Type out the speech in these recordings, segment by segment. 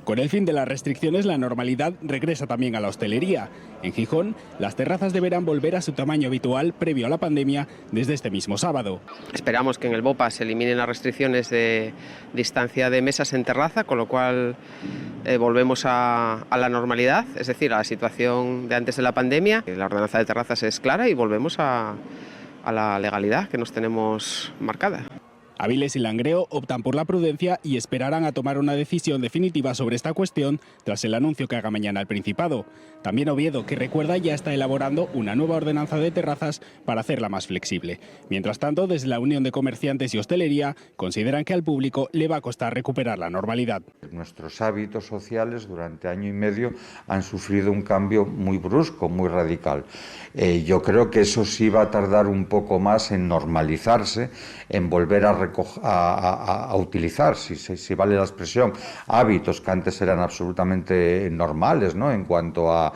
Con el fin de las restricciones, la normalidad regresa también a la hostelería. En Gijón, las terrazas deberán volver a su tamaño habitual previo a la pandemia desde este mismo sábado. Esperamos que en el BOPA se eliminen las restricciones de distancia de mesas en terraza, con lo cual volvemos a la normalidad, es decir, a la situación de antes de la pandemia. La ordenanza de terrazas es clara y volvemos a la legalidad que nos tenemos marcada. Áviles y Langreo optan por la prudencia y esperarán a tomar una decisión definitiva sobre esta cuestión tras el anuncio que haga mañana el Principado. También Oviedo, que recuerda, ya está elaborando una nueva ordenanza de terrazas para hacerla más flexible. Mientras tanto, desde la Unión de Comerciantes y Hostelería consideran que al público le va a costar recuperar la normalidad. Nuestros hábitos sociales durante año y medio han sufrido un cambio muy brusco, muy radical. Yo creo que eso sí va a tardar un poco más en normalizarse, en volver a utilizar, si vale la expresión, hábitos que antes eran absolutamente normales, ¿no?, en cuanto a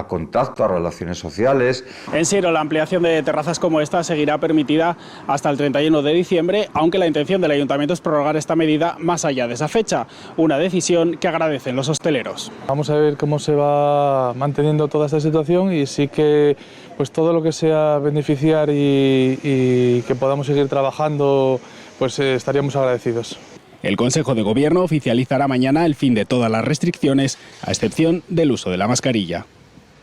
contacto, a relaciones sociales. En Siero, la ampliación de terrazas como esta seguirá permitida hasta el 31 de diciembre, aunque la intención del Ayuntamiento es prorrogar esta medida más allá de esa fecha, una decisión que agradecen los hosteleros. Vamos a ver cómo se va manteniendo toda esta situación y sí que pues todo lo que sea beneficiar y que podamos seguir trabajando, pues estaríamos agradecidos. El Consejo de Gobierno oficializará mañana el fin de todas las restricciones, a excepción del uso de la mascarilla.